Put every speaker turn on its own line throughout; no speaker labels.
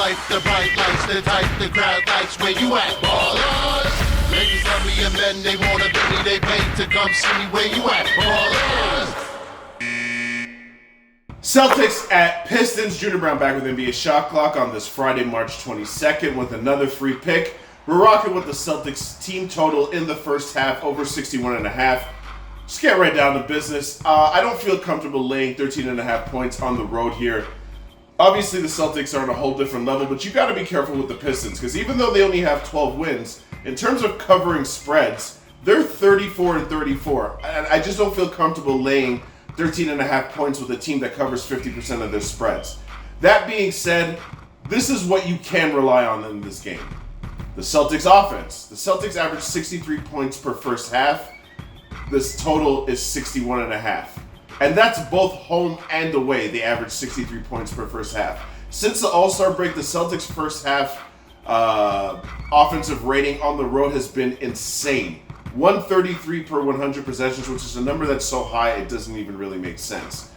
life, the bright lights, the type the crowd likes. Where you at, ballers? Ladies love me and men, they wanna be me, they pay to come see me. Where you at, ballers?
Celtics at Pistons. Junior Browne back with NBA Shot Clock on this Friday, March 22nd with another free pick. We're rocking with the Celtics team total in the first half, over 61.5. Just get right down to business. I don't feel comfortable laying 13.5 points on the road here. Obviously, the Celtics are on a whole different level, but you got to be careful with the Pistons because even though they only have 12 wins, in terms of covering spreads, they're 34-34. And I just don't feel comfortable laying 13.5 points with a team that covers 50% of their spreads. That being said, this is what you can rely on in this game. The Celtics offense. The Celtics average 63 points per first half. This total is 61.5. And that's both home and away. They average 63 points per first half. Since the All-Star break, the Celtics' first half offensive rating on the road has been insane. 133 per 100 possessions, which is a number that's so high it doesn't even really make sense.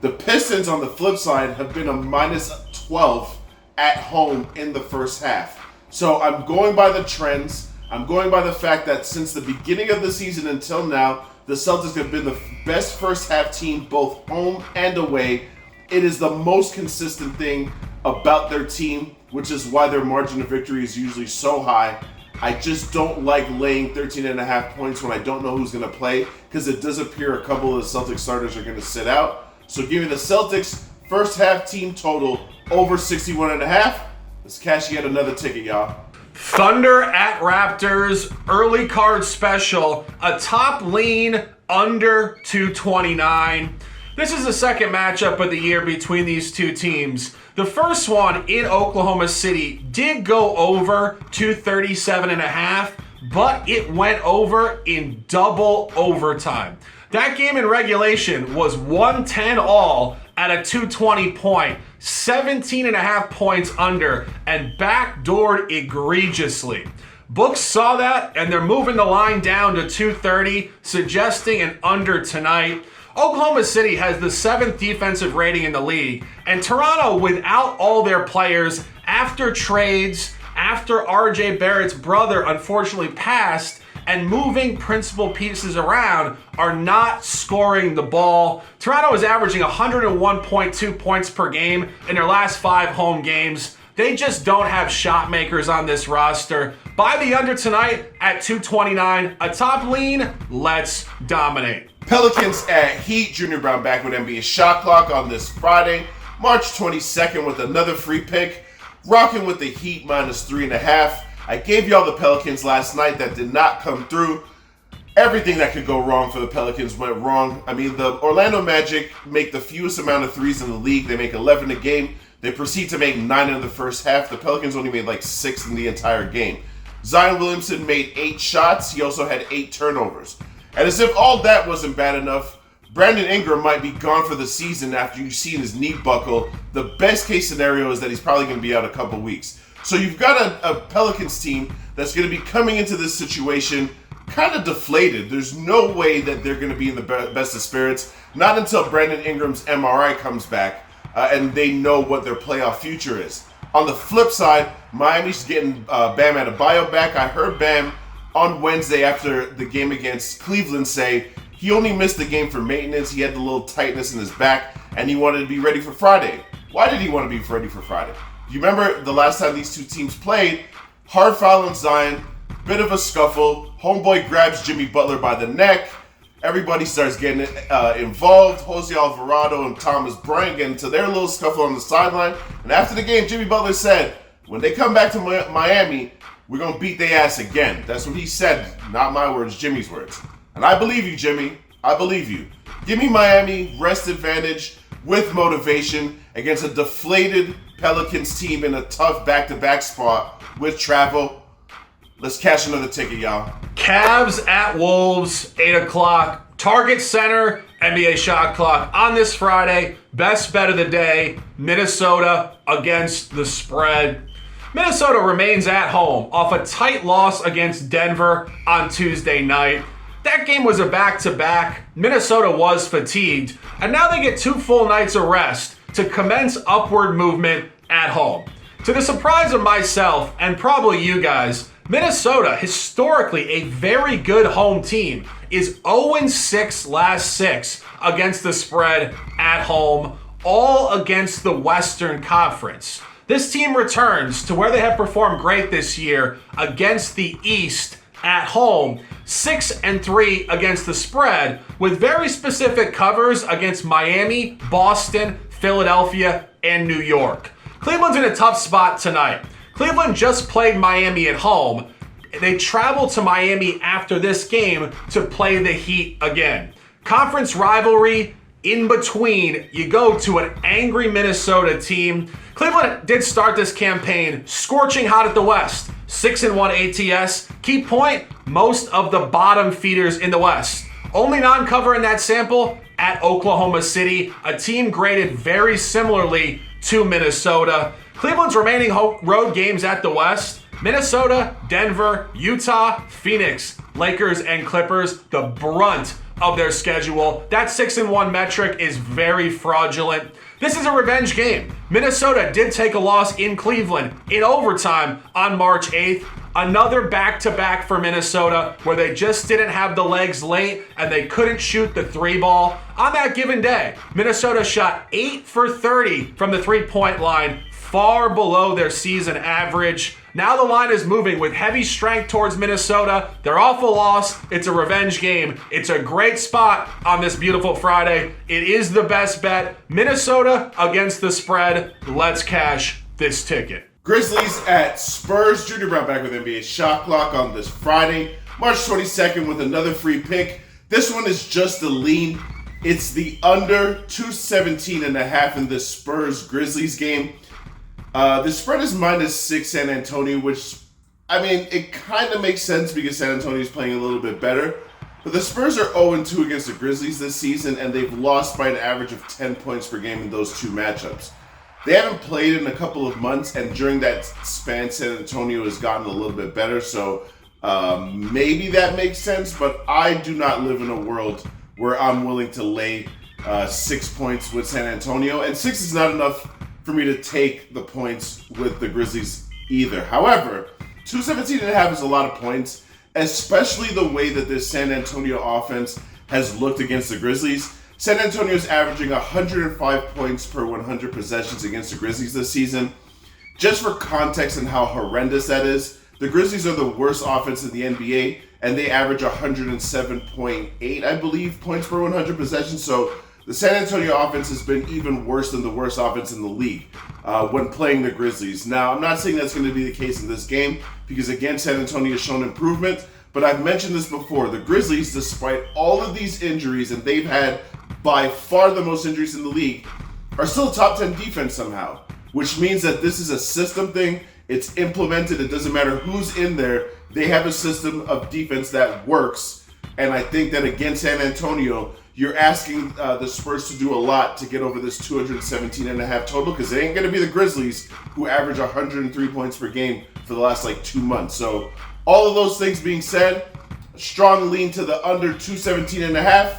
The Pistons, on the flip side, have been a minus 12 at home in the first half. So I'm going by the trends. I'm going by the fact that since the beginning of the season until now, the Celtics have been the best first half team both home and away. It is the most consistent thing about their team, which is why their margin of victory is usually so high. I just don't like laying 13.5 points when I don't know who's going to play because it does appear a couple of the Celtics starters are going to sit out. So give me the Celtics first half team total over 61.5. Let's cash yet another ticket, y'all.
Thunder at Raptors, early card special, a top lean under 229. This is the second matchup of the year between these two teams. The first one in Oklahoma City did go over 237.5, but it went over in double overtime. That game in regulation was 110 all at a 220 point, 17.5 points under, and backdoored egregiously. Books saw that, and they're moving the line down to 230, suggesting an under tonight. Oklahoma City has the 7th defensive rating in the league, and Toronto, without all their players, after trades, after RJ Barrett's brother unfortunately passed, and moving principal pieces around, are not scoring the ball. Toronto is averaging 101.2 points per game in their last 5 home games. They just don't have shot makers on this roster. Buy the under tonight at 229. A top lean, let's dominate.
Pelicans at Heat. Junior Browne back with NBA Shot Clock on this Friday, March 22nd with another free pick. Rocking with the Heat minus 3.5. I gave y'all the Pelicans last night. That did not come through. Everything that could go wrong for the Pelicans went wrong. I mean, the Orlando Magic make the fewest amount of threes in the league. They make 11 a game. They proceed to make 9 in the first half. The Pelicans only made like 6 in the entire game. Zion Williamson made 8 shots. He also had 8 turnovers. And as if all that wasn't bad enough, Brandon Ingram might be gone for the season after you've seen his knee buckle. The best case scenario is that he's probably going to be out a couple weeks. So you've got a Pelicans team that's going to be coming into this situation kind of deflated. There's no way that they're going to be in the best of spirits, not until Brandon Ingram's MRI comes back and they know what their playoff future is. On the flip side, Miami's getting Bam Adebayo back. I heard Bam on Wednesday after the game against Cleveland say he only missed the game for maintenance. He had the little tightness in his back and he wanted to be ready for Friday. Why did he want to be ready for Friday? You remember the last time these two teams played, hard foul on Zion, bit of a scuffle, homeboy grabs Jimmy Butler by the neck, everybody starts getting involved, Jose Alvarado and Thomas Bryant get into their little scuffle on the sideline, and after the game, Jimmy Butler said, when they come back to Miami, we're going to beat their ass again. That's what he said, not my words, Jimmy's words. And I believe you, Jimmy. I believe you. Give me Miami, rest advantage, with motivation, against a deflated Pelicans team in a tough back-to-back spot with travel. Let's cash another ticket, y'all.
Cavs at Wolves, 8 o'clock. Target Center, NBA Shot Clock. On this Friday, best bet of the day, Minnesota against the spread. Minnesota remains at home off a tight loss against Denver on Tuesday night. That game was a back-to-back. Minnesota was fatigued, and now they get 2 full nights of rest to commence upward movement at home. To the surprise of myself and probably you guys, Minnesota, historically a very good home team, is 0-6 last 6 against the spread at home, all against the Western Conference. This team returns to where they have performed great this year against the East at home, 6-3 against the spread, with very specific covers against Miami, Boston, Philadelphia, and New York. Cleveland's in a tough spot tonight. Cleveland just played Miami at home. They travel to Miami after this game to play the Heat again. Conference rivalry in between. You go to an angry Minnesota team. Cleveland did start this campaign scorching hot at the West. 6-1 ATS. Key point, most of the bottom feeders in the West. Only non-cover in that sample at Oklahoma City, a team graded very similarly to Minnesota. Cleveland's remaining road games at the West: Minnesota, Denver, Utah, Phoenix, Lakers, and Clippers, the brunt of their schedule. That 6-1 metric is very fraudulent. This is a revenge game. Minnesota did take a loss in Cleveland in overtime on March 8th. Another back-to-back for Minnesota where they just didn't have the legs late and they couldn't shoot the 3-ball. On that given day, Minnesota shot 8 for 30 from the 3-point line, far below their season average. Now the line is moving with heavy strength towards Minnesota. They're off a loss. It's a revenge game. It's a great spot on this beautiful Friday. It is the best bet. Minnesota against the spread. Let's cash this ticket.
Grizzlies at Spurs. Junior Browne back with NBA Shot Clock on this Friday, March 22nd with another free pick. This one is just a lean. It's the under 217.5 in the Spurs-Grizzlies game. The spread is -6 San Antonio, which, I mean, it kind of makes sense because San Antonio is playing a little bit better. But the Spurs are 0-2 against the Grizzlies this season, and they've lost by an average of 10 points per game in those two matchups. They haven't played in a couple of months, and during that span, San Antonio has gotten a little bit better. So maybe that makes sense, but I do not live in a world where I'm willing to lay 6 points with San Antonio, and 6 is not enough for me to take the points with the Grizzlies either. However, 217.5 is a lot of points, especially the way that this San Antonio offense has looked against the Grizzlies. San Antonio is averaging 105 points per 100 possessions against the Grizzlies this season. Just for context and how horrendous that is, the Grizzlies are the worst offense in the NBA, and they average 107.8, I believe, points per 100 possessions. So the San Antonio offense has been even worse than the worst offense in the league when playing the Grizzlies. Now, I'm not saying that's going to be the case in this game because, again, San Antonio has shown improvement. But I've mentioned this before. The Grizzlies, despite all of these injuries, and they've had by far the most injuries in the league, are still a top 10 defense somehow, which means that this is a system thing. It's implemented. It doesn't matter who's in there. They have a system of defense that works. And I think that against San Antonio, you're asking the Spurs to do a lot to get over this 217.5 total because it ain't going to be the Grizzlies who average 103 points per game for the last 2 months. So all of those things being said, a strong lean to the under 217.5.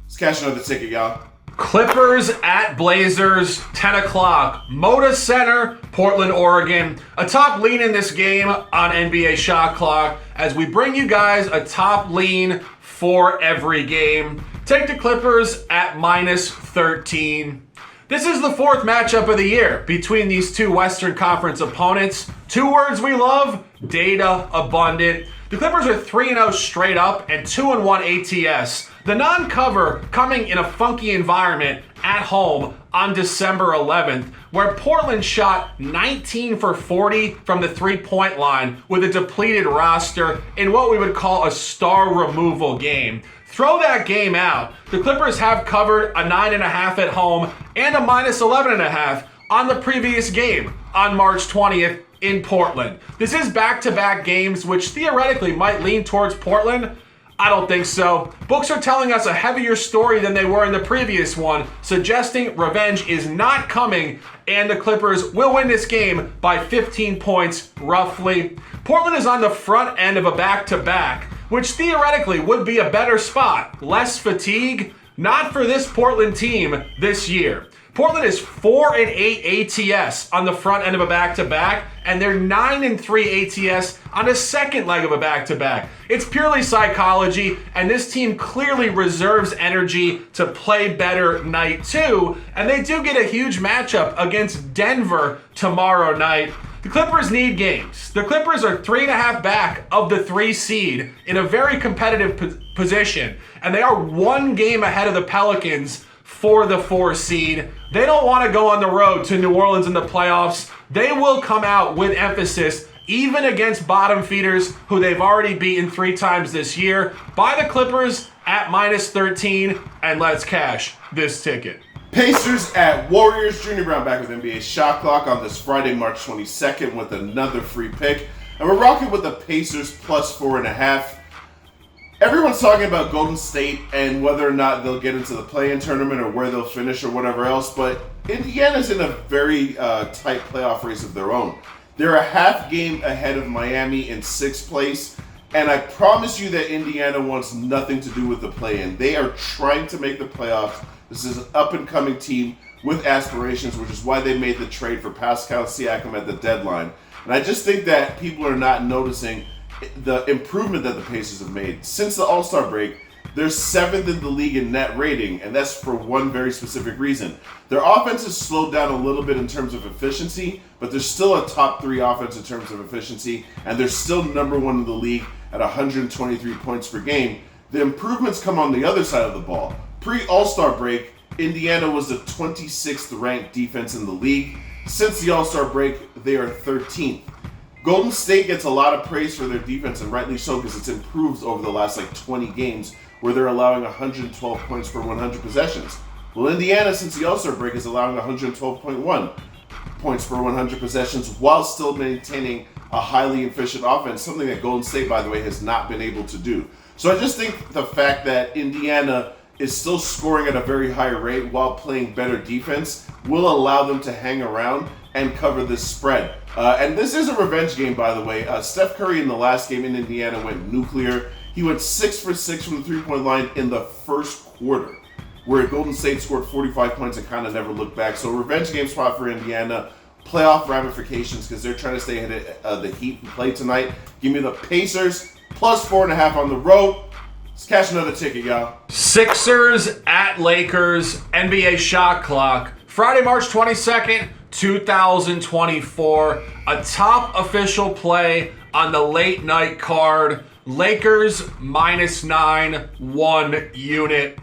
Let's cash another ticket, y'all.
Clippers at Blazers, 10 o'clock. Moda Center, Portland, Oregon. A top lean in this game on NBA Shot Clock as we bring you guys a top lean for every game. Take the Clippers at -13. This is the fourth matchup of the year between these two Western Conference opponents. Two words we love: data abundant. The Clippers are 3-0 straight up and 2-1 ATS. The non-cover coming in a funky environment at home on December 11th, where Portland shot 19 for 40 from the 3-point line with a depleted roster in what we would call a star removal game. Throw that game out. The Clippers have covered a 9.5 at home and a -11.5 on the previous game on March 20th in Portland. This is back-to-back games, which theoretically might lean towards Portland. I don't think so. Books are telling us a heavier story than they were in the previous one, suggesting revenge is not coming and the Clippers will win this game by 15 points roughly. Portland is on the front end of a back-to-back, which theoretically would be a better spot. Less fatigue, not for this Portland team this year. Portland is 4-8 ATS on the front end of a back-to-back, and they're 9-3 ATS on the second leg of a back-to-back. It's purely psychology, and this team clearly reserves energy to play better night two, and they do get a huge matchup against Denver tomorrow night. The Clippers need games. The Clippers are 3.5 back of the 3 seed in a very competitive position, and they are 1 game ahead of the Pelicans for the 4 seed. They don't want to go on the road to New Orleans in the playoffs. They will come out with emphasis, even against bottom feeders who they've already beaten 3 times this year. Buy the Clippers at -13, and let's cash this ticket.
Pacers at Warriors. Junior Brown back with NBA Shot Clock on this Friday, March 22nd with another free pick. And we're rocking with the Pacers +4.5. Everyone's talking about Golden State and whether or not they'll get into the play-in tournament or where they'll finish or whatever else, but Indiana's in a very tight playoff race of their own. They're a half game ahead of Miami in 6th place, and I promise you that Indiana wants nothing to do with the play-in. They are trying to make the playoffs. This is an up-and-coming team with aspirations, which is why they made the trade for Pascal Siakam at the deadline. And I just think that people are not noticing the improvement that the Pacers have made. Since the All-Star break, they're 7th in the league in net rating, and that's for one very specific reason. Their offense has slowed down a little bit in terms of efficiency, but they're still a top 3 offense in terms of efficiency, and they're still number 1 in the league at 123 points per game. The improvements come on the other side of the ball. Pre-All-Star break, Indiana was the 26th ranked defense in the league. Since the All-Star break, they are 13th. Golden State gets a lot of praise for their defense, and rightly so, because it's improved over the last 20 games where they're allowing 112 points per 100 possessions. Well, Indiana, since the All-Star break, is allowing 112.1 points per 100 possessions while still maintaining a highly efficient offense, something that Golden State, by the way, has not been able to do. So I just think the fact that Indiana is still scoring at a very high rate while playing better defense will allow them to hang around and cover this spread. And this is a revenge game, by the way. Steph Curry in the last game in Indiana went nuclear. He went 6 for 6 from the three-point line in the first quarter, where Golden State scored 45 points and kind of never looked back. So revenge game spot for Indiana. Playoff ramifications because they're trying to stay ahead of the Heat who play tonight. Give me the Pacers +4.5 on the road. Let's cash another ticket, y'all.
Sixers at Lakers, NBA Shot Clock. Friday, March 22nd, 2024. A top official play on the late night card. Lakers -9, 1 unit.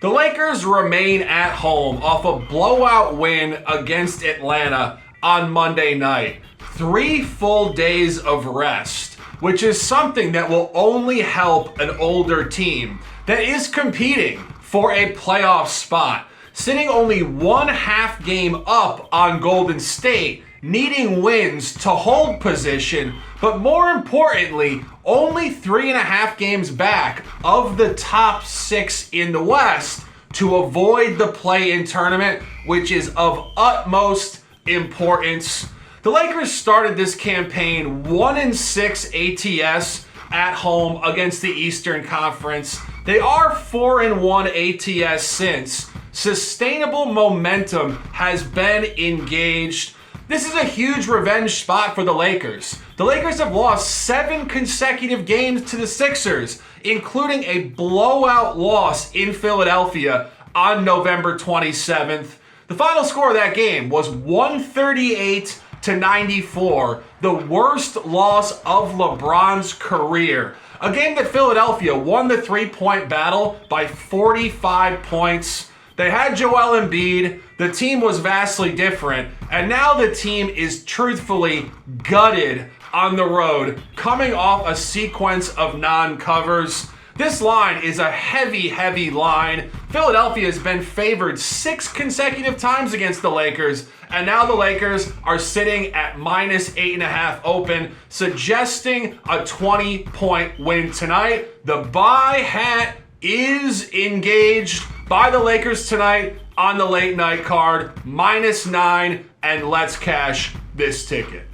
The Lakers remain at home off a blowout win against Atlanta on Monday night. 3 full days of rest, which is something that will only help an older team that is competing for a playoff spot, sitting only 1/2 game up on Golden State, needing wins to hold position, but more importantly, only 3.5 games back of the top 6 in the West to avoid the play-in tournament, which is of utmost importance. The Lakers started this campaign 1-6 ATS at home against the Eastern Conference. They are 4-1 ATS since. Sustainable momentum has been engaged. This is a huge revenge spot for the Lakers. The Lakers have lost 7 consecutive games to the Sixers, including a blowout loss in Philadelphia on November 27th. The final score of that game was 138-94, the worst loss of LeBron's career. A game that Philadelphia won the 3-point battle by 45 points. They had Joel Embiid. The team was vastly different. And now the team is truthfully gutted on the road, coming off a sequence of non-covers. This line is a heavy, heavy line. Philadelphia has been favored 6 consecutive times against the Lakers, and now the Lakers are sitting at -8.5 open, suggesting a 20-point win tonight. The buy hat is engaged by the Lakers tonight on the late night card, -9, and let's cash this ticket.